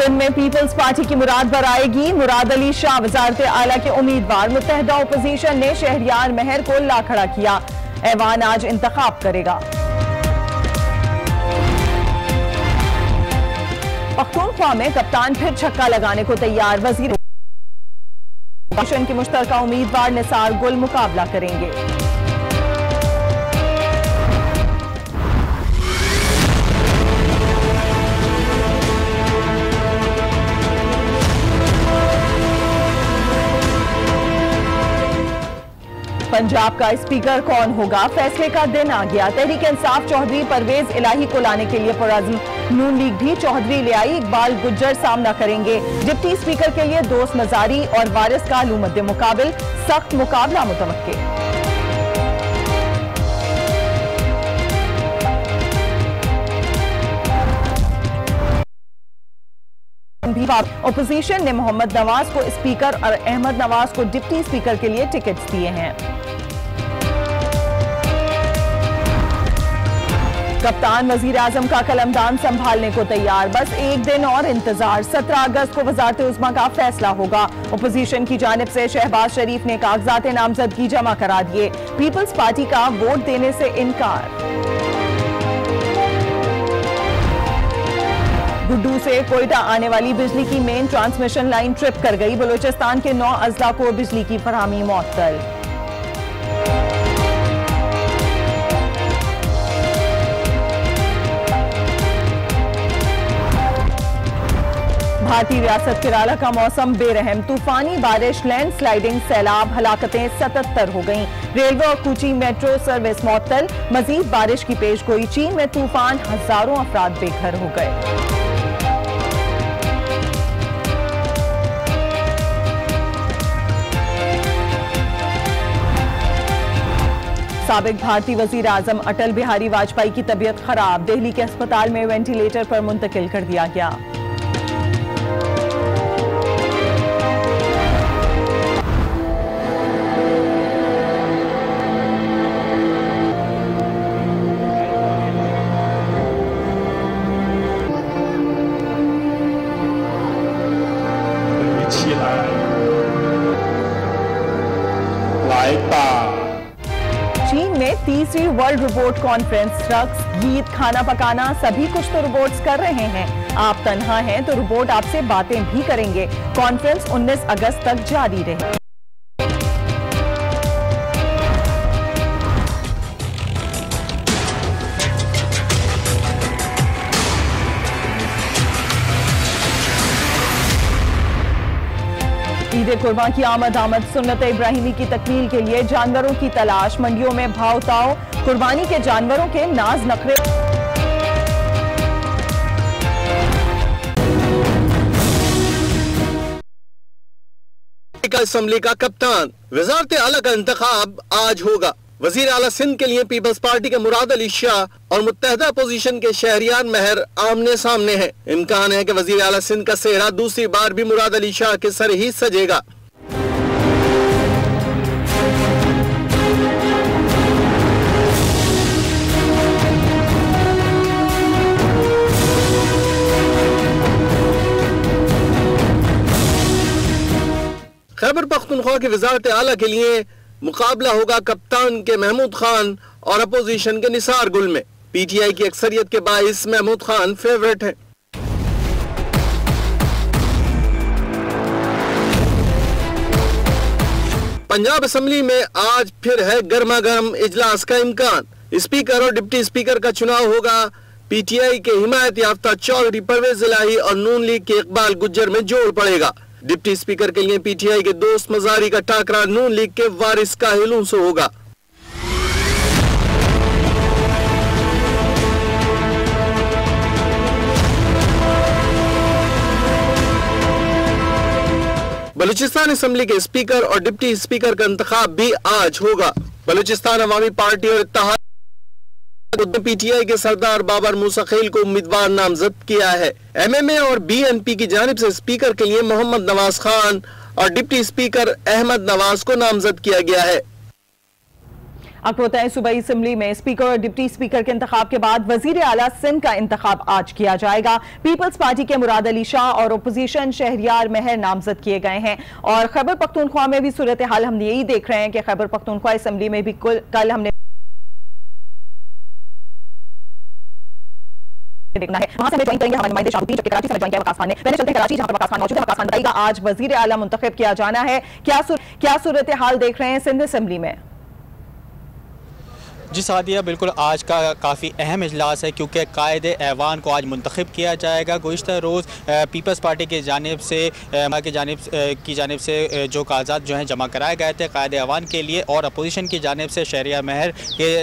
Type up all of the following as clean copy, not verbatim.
सिंध में peoples party की मुराद बराएगी। मुराद अली शाह वजारत आला के उम्मीदवार। मुत्तहदा अपोजिशन ने शहरियार महर को ला खड़ा किया। ऐवान आज इंतखाब करेगा। पख्तूनख्वा में कप्तान फिर छक्का लगाने को तैयार। वजीर की मुश्तरका उम्मीदवार निसार गुल मुकाबला करेंगे। पंजाब का स्पीकर कौन होगा, फैसले का दिन आ गया। तहरीक इंसाफ चौधरी परवेज इलाही को लाने के लिए पुराजी। नून लीग भी चौधरी ले आई। इकबाल गुज्जर सामना करेंगे। डिप्टी स्पीकर के लिए दोस्त मजारी और वारिस का आलू मद्दे मुकाबिल। सख्त मुकाबला मुतवक्के। ओपोजिशन ने मोहम्मद नवाज को स्पीकर और अहमद नवाज को डिप्टी स्पीकर के लिए टिकट्स दिए हैं। कप्तान वजीर आजम का कलमदान संभालने को तैयार। बस एक दिन और इंतजार। 17 अगस्त को वजारत उज़्मा का फैसला होगा। ओपोजिशन की जानिब से शहबाज शरीफ ने कागजात नामजदगी जमा करा दिए। पीपल्स पार्टी का वोट देने से इनकार। गुड्डू से कोयटा आने वाली बिजली की मेन ट्रांसमिशन लाइन ट्रिप कर गई। बलूचिस्तान के 9 अजला को बिजली की फराहमी मुअत्तल। भारतीय रियासत केरला का मौसम बेरहम। तूफानी बारिश, लैंडस्लाइडिंग, सैलाब, हलाकतें 77 हो गईं। रेलवे और कोची मेट्रो सर्विस मुअत्तल। मजीद बारिश की पेशगोई। चीन में तूफान, हजारों अफराद बेघर हो गए। साबिक भारतीय वजीर आजम अटल बिहारी वाजपेयी की तबीयत खराब। दिल्ली के अस्पताल में वेंटिलेटर पर मुंतकिल कर दिया गया। चीन में तीसरी वर्ल्ड रोबोट कॉन्फ्रेंस। ड्रग्स, गीत, खाना पकाना सभी कुछ तो रोबोट्स कर रहे हैं। आप तन्हा हैं तो रोबोट आपसे बातें भी करेंगे। कॉन्फ्रेंस 19 अगस्त तक जारी रहे। ईद कुर्बान की आमद सुन्नत इब्राहिमी की तकमील के लिए जानवरों की तलाश। मंडियों में भाव ताव। कुर्बानी के जानवरों के नाज नखरे। असेंबली का कप्तान। वजारत आला का इंतखाब आज होगा। वजीर आला सिंध के लिए पीपल्स पार्टी के मुराद अली शाह और मुत्तहदा अपोजिशन के शहरियार महर आमने सामने हैं। इम्कान है कि वजीर आला सिंध का सेहरा दूसरी बार भी मुराद अली शाह के सर ही सजेगा। खैबर पख्तूनख्वा की वजारत आला के लिए मुकाबला होगा कप्तान के महमूद खान और अपोजिशन के निसार गुल में। पीटीआई की अक्सरियत के बाइस महमूद खान फेवरेट हैं। पंजाब असेंबली में आज फिर है गर्मा गर्म इजलास का इम्कान। स्पीकर और डिप्टी स्पीकर का चुनाव होगा। पीटीआई के हिमायत याफ्ता चौधरी परवेज इलाही और नून लीग के इकबाल गुज्जर में जोड़ पड़ेगा। डिप्टी स्पीकर के लिए पीटीआई के दोस्त मजारी का टाकरा नून लीग के वारिस काहिलों से होगा। बलूचिस्तान असेंबली के स्पीकर और डिप्टी स्पीकर का इंतखाब भी आज होगा। बलूचिस्तान अवामी पार्टी और इत्तेहाद पीटीआई के सरदार बाबर मूसा-खेल को उम्मीदवार नामजद किया है। एमएमए और बीएनपी की जानिब से स्पीकर के लिए मोहम्मद नवाज खान और डिप्टी स्पीकर अहमद नवाज को नामजद किया गया है। आपको बताएं, सूबाई असेंबली में स्पीकर और डिप्टी स्पीकर के इंतखाब के बाद वजीर आला सिंध का इंतखाब आज किया जाएगा। पीपल्स पार्टी के मुराद अली शाह और अपोजिशन शहरियार महर नामजद किए गए हैं। और खैबर पख्तूनख्वा में भी सूरत हाल हम यही देख रहे हैं कि खैबर पख्तूनख्वा असेंबली में भी कल हमने देखना है, वहां से हमें ज्वाइन करेंगे हमारे नुमाइंदे शाहबुद्दीन, जबकि कराची से ज्वाइन किया वकास खान ने। पहले चलते हैं कराची, जहां पर वकास खान मौजूद है। वकास खान बताइएगा, आज वजीर आला मुंतखब किया जाना है, क्या सूरत हाल देख रहे हैं सिंध असेंबली में? जी सादिया, बिल्कुल आज का काफ़ी अहम इजलास है क्योंकि कायदे ऐवान को आज मुंतखब किया जाएगा। गुज़िश्ता रोज़ पीपल्स पार्टी की जानिब से जो कागजात जो हैं जमा कराए गए थे कायदे ऐवान के लिए, और अपोजिशन की जानिब से शहरियार महर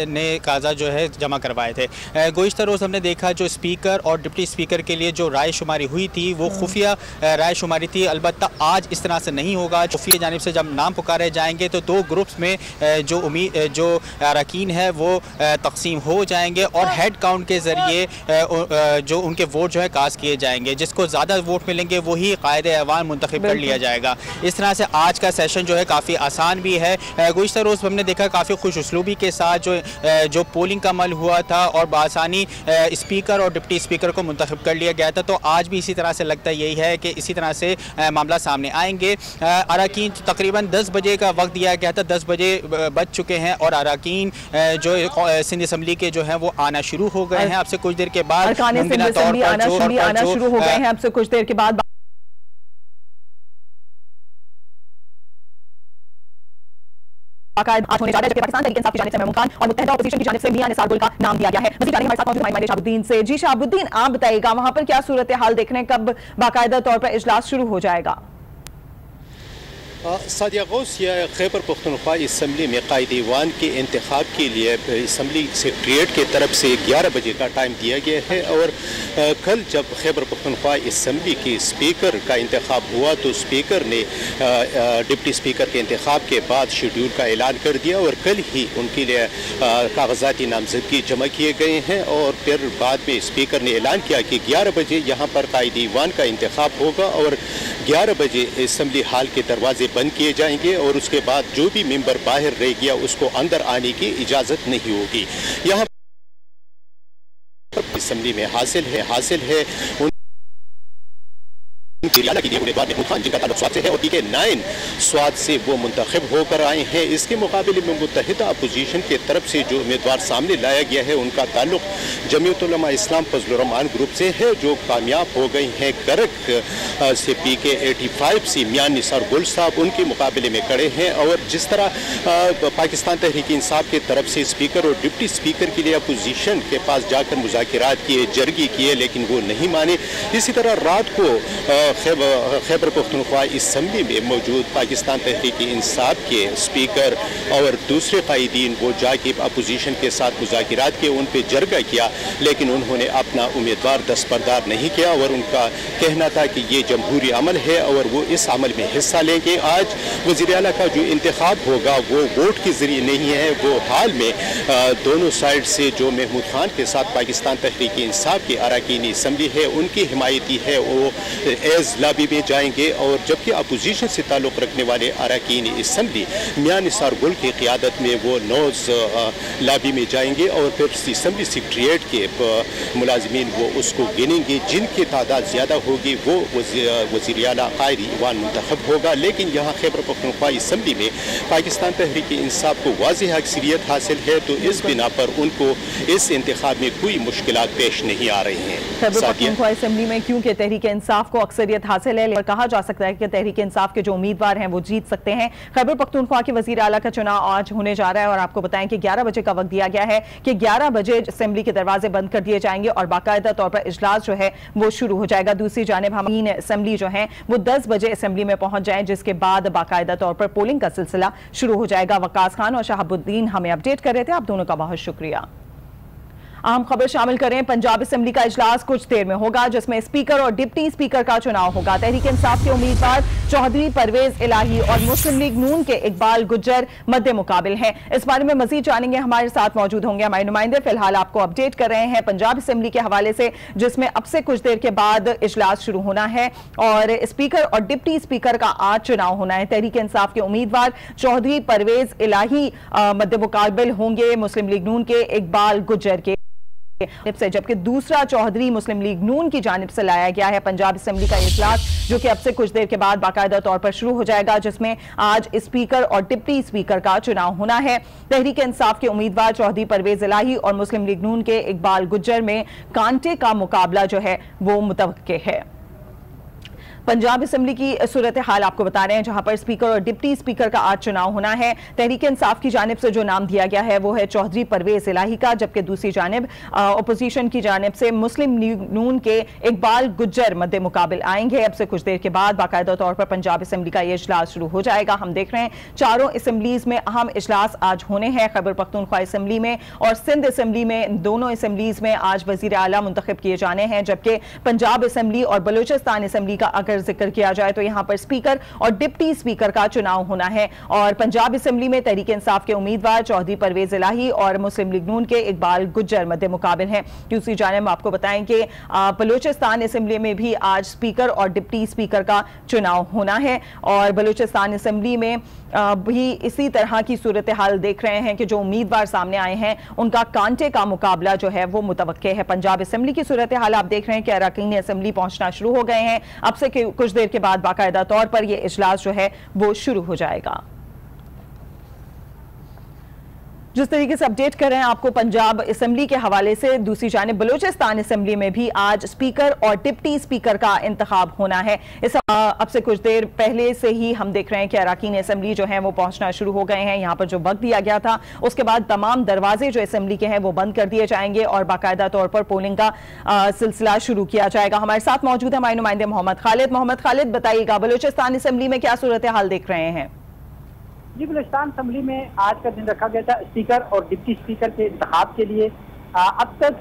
ने कागजात जो है जमा करवाए थे। गुज़िश्ता रोज़ हमने देखा जो स्पीकर और डिप्टी स्पीकर के लिए जो राय शुमारी हुई थी वो खुफिया राय शुमारी थी। अलबत्ता आज इस तरह से नहीं होगा। खुफिया जानिब से जब नाम पुकारे जाएंगे तो 2 ग्रुप्स में जो अरकान है वो तकसीम हो जाएंगे और हेड काउंट के ज़रिए जो उनके वोट जो है कास्ट किए जाएंगे। जिसको ज़्यादा वोट मिलेंगे वही कायदे ऐवान मुंतखब कर लिया जाएगा। इस तरह से आज का सेशन जो है काफ़ी आसान भी है। गुज़िश्ता रोज़ हमने देखा काफ़ी खुश उसलूबी के साथ जो पोलिंग का अमल हुआ था और बआसानी स्पीकर और डिप्टी स्पीकर को मुंतखब कर लिया गया था। तो आज भी इसी तरह से लगता यही है कि इसी तरह से मामला सामने आएंगे। अरकान तकरीबन 10 बजे का वक्त दिया गया था, 10 बजे बज चुके हैं और अरकान जो सिंध असेंबली के जो है वो आना शुरू हो गए हैं। आपसे कुछ देर के बाद आना शुरू हो गए हैं। आपसे कुछ देर के बाद आज होने जा रहा है, जबकि पाकिस्तान तहरीक इंसाफ की जानिब से महमूद खान और मुत्तहिदा अपोजिशन की जानिब से मियां निसार गुल का नाम दिया गया है। मज़ीद जानिए हमारे साथ मौजूद हमारे शाहबुद्दीन से। जी शाहबुद्दीन, आप बताइएगा वहां पर क्या सूरत हाल देख रहे हैं, कब बाकायदा तौर पर इजलास शुरू हो जाएगा? सादिया गौस, या खैबर पख्तूनख्वा असम्बली में कायदे-ए-वान के इंतखाब के लिए असम्बली सेक्रेटरीट की तरफ से 11 बजे का टाइम दिया गया है। और कल जब खैबर पख्तूनख्वा असम्बली के स्पीकर का इंतखाब हुआ तो स्पीकर ने डिप्टी स्पीकर के इंतखाब के बाद शेड्यूल का ऐलान कर दिया और कल ही उनके लिए कागजाती नामजदगी जमा किए गए हैं। और फिर बाद में स्पीकर ने ऐलान किया कि 11 बजे यहाँ पर कायदे-ए-वान का इंतखाब होगा और 11 बजे असम्बली हाल के दरवाजे बंद किए जाएंगे और उसके बाद जो भी मेंबर बाहर रह गया उसको अंदर आने की इजाजत नहीं होगी। यहाँ असेंबली में हासिल है उम्मीदवार महमूद खान जिनका ताल्लुक स्वाद से है और पीके 9 स्वाद से वो मुंतखब होकर आए हैं। इसके मुकाबले में मुत्तहिदा अपोजिशन की तरफ से जो उम्मीदवार सामने लाया गया है उनका ताल्लुक जमीयत उलमा इस्लाम फजल रहमान ग्रुप से है जो कामयाब हो गई हैं। करक से पीके 85 से मियां निसार गुल साहब उनके मुकाबले में खड़े हैं। और जिस तरह पाकिस्तान तहरीक इंसाफ की तरफ से स्पीकर और डिप्टी स्पीकर के लिए अपोजिशन के पास जाकर मुज़ाकिरात किए, जर्गी किए, लेकिन वो नहीं माने। इसी तरह रात को खैबर पख्तूनख्वा असम्बली में मौजूद पाकिस्तान तहरीक इंसाफ के स्पीकर और दूसरे कायदीन वो जाके अपोजिशन के साथ मुज़ाकिरात किए, उन पर जरगा किया, लेकिन उन्होंने अपना उम्मीदवार दस्तबरदार नहीं किया और उनका कहना था कि ये जमहूरी अमल है और वो इस अमल में हिस्सा लेंगे। आज वज़ीर आला का जो इंतखाब होगा वो वोट के जरिए नहीं है, वो हाल में दोनों साइड से जो महमूद खान के साथ पाकिस्तान तहरीक इंसाफ की अरकान असम्बली है उनकी हिमायती है वो एज लाबी में जाएंगे। और जबकि अपोजिशन से ताल्लुक़ रखने वाले अरकान असम्बली मियां निसार गुल की क़ियादत में वो नौज लाबी में जाएंगे और फिर असम्बली सेक्रेटरीट के मुलाजमीन वो उसको गिनेंगे। जिनकी तादाद ज़्यादा होगी वो वज़ीर आला कायदे-ए-वान मुंतखब होगा। लेकिन यहाँ खैबर पख्तूनख्वा असम्बली में पाकिस्तान तहरीक इंसाफ को वाज़ेह अक्सरियत हासिल है तो इस बिना पर उनको इस इंतखाब में कोई मुश्किलात पेश नहीं आ रही हैं। खैबर पख्तूनख्वा असम्बली में क्योंकि तहरीक इंसाफ को अक्सरियत हासिल है, लेकिन कहा जा सकता है कि तहरीक इंसाफ के जो उम्मीदवार हैं वो जीत सकते हैं। खैबर पख्तूनख्वा के वज़ीर आला का चुनाव आज होने जा रहा है और आपको बताएं कि 11 बजे का वक्त दिया गया है कि 11 बजे असेंबली के दरवाजे बंद कर दिए जाएंगे और बाकायदा तौर पर इजलास जो है वो शुरू हो जाएगा। दूसरी जानिब हम असेंबली जो है वो 10 बजे असेंबली में पहुंच जाएं, जिसके बाद बाकायदा तौर पर पोलिंग का सिलसिला शुरू हो जाएगा। वकास खान और शाहबुद्दीन हमें अपडेट कर रहे थे, आप दोनों का बहुत शुक्रिया। अहम खबर शामिल करें। पंजाब असेंबली का इजलास कुछ देर में होगा, जिसमें स्पीकर और डिप्टी स्पीकर का चुनाव होगा। तहरीक इंसाफ के उम्मीदवार चौधरी परवेज इलाही और मुस्लिम लीग नून के इकबाल गुज्जर मद्दे मुकाबिल हैं। इस बारे में मजीद जानेंगे, हमारे साथ मौजूद होंगे हमारे नुमाइंदे। फिलहाल आपको अपडेट कर रहे हैं पंजाब असेंबली के हवाले से, जिसमें अब से कुछ देर के बाद इजलास शुरू होना है और स्पीकर और डिप्टी स्पीकर का आज चुनाव होना है। तहरीक इंसाफ के उम्मीदवार चौधरी परवेज इलाही मद्दे मुकाबिल होंगे मुस्लिम लीग नून के इकबाल गुज्जर के से, जबकि दूसरा चौधरी मुस्लिम लीग नून की जानिब से लाया गया है। पंजाब असेंबली का इजलास जो कि अब से कुछ देर के बाद बाकायदा तौर पर शुरू हो जाएगा, जिसमें आज स्पीकर और डिप्टी स्पीकर का चुनाव होना है। तहरीक इंसाफ के उम्मीदवार चौधरी परवेज इलाही और मुस्लिम लीग नून के इकबाल गुज्जर में कांटे का मुकाबला जो है वो मुतवक्के है। पंजाब असेंबली की सूरत हाल आपको बता रहे हैं, जहां पर स्पीकर और डिप्टी स्पीकर का आज चुनाव होना है। तहरीक इंसाफ की जानिब से जो नाम दिया गया है वो है चौधरी परवेज इलाही का, जबकि दूसरी जानिब अपोजिशन की जानिब से मुस्लिम लीग नून के इकबाल गुज्जर मद्दे मुकाबिल आएंगे। अब से कुछ देर के बाद बाकायदा तौर पर पंजाब असेंबली का यह इजलास शुरू हो जाएगा। हम देख रहे हैं चारों असेंबलीज में अहम इजलास आज होने हैं। खैबर पख्तूनख्वा असेंबली में और सिंध असेंबली में, दोनों असेंबलीज में आज वजीर आला मुंतखब किए जाने हैं, जबकि पंजाब असेंबली और बलूचिस्तान असेंबली का अगर जिक्र किया जाए तो यहां पर स्पीकर और डिप्टी स्पीकर का चुनाव होना है। और पंजाब असेंबली में तहरीक इंसाफ के उम्मीदवार चौधरी परवेज इलाही और मुस्लिम लीग नून के इकबाल गुज्जर मद्दे मुकाबिल हैं। दूसरी जानिब आपको बताएं कि बलूचिस्तान असेंबली में भी आज स्पीकर और डिप्टी स्पीकर का चुनाव होना है और बलूचिस्तान असेंबली में भी इसी तरह की सूरत हाल देख रहे हैं कि जो उम्मीदवार सामने आए हैं उनका कांटे का मुकाबला जो है वो मुतवक्के है। पंजाब असेंबली की सूरत हाल आप देख रहे हैं कि अरकान असेंबली पहुंचना शुरू हो गए हैं। अब से कुछ देर के बाद बाकायदा तौर पर यह इजलास जो है वो शुरू हो जाएगा। जिस तरीके से अपडेट कर रहे हैं आपको पंजाब असेंबली के हवाले से, दूसरी जानिब बलूचिस्तान असेंबली में भी आज स्पीकर और डिप्टी स्पीकर का इंतखाब होना है। इस अब से कुछ देर पहले से ही हम देख रहे हैं कि अरकान असेंबली जो है वो पहुंचना शुरू हो गए हैं। यहाँ पर जो वक्त दिया गया था उसके बाद तमाम दरवाजे जो असेंबली के हैं वो बंद कर दिए जाएंगे और बाकायदा तौर पर पोलिंग का सिलसिला शुरू किया जाएगा। हमारे साथ मौजूद है हमारे नुमाइंदे मोहम्मद खालिद। बताइएगा बलूचिस्तान असेंबली में क्या सूरत हाल देख रहे हैं? जी, बलूचिस्तान असेंबली में आज का दिन रखा गया था स्पीकर और डिप्टी स्पीकर के इंतखाब के लिए। अब तक